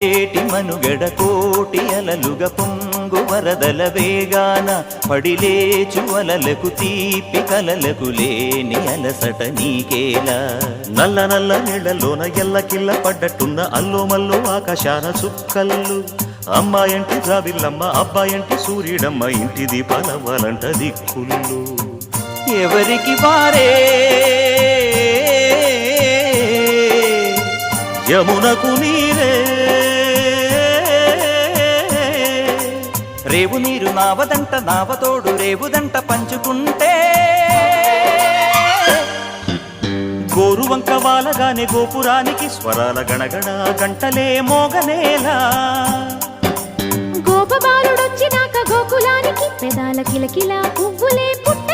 ఏటి మనుగడ కోటి అలలుగ పొంగు వరదల వేగాన పడిలేచు అలలకు తీపి కలలకు లేని అలసట నీకేలా నల్ల నల్ల నీళ్లలోన ఎల్లకిల్ల పడ్డట్టున్న అల్లో మల్లో ఆకాశాన చుక్కల్లు అమ్మాయంటి జాబిల్లమ్మ అబ్బాయంటి సూర్యుడమ్మ ఇంటి దీపాలవ్వాలంట దిక్కుళ్ళు ఎవరికి వారే యమునకు నీరే రేవు నీరు నావదంట నావతోడు రేవుదంట పంచుకుంటే గోరువంక వాలగానే గోపురానికి స్వరాల గణగణ గంటలే మోగనేలా గోపబాలుడొచ్చినాక గోకులానికి పెదాల కిలకిల పువ్వులే పుట్ట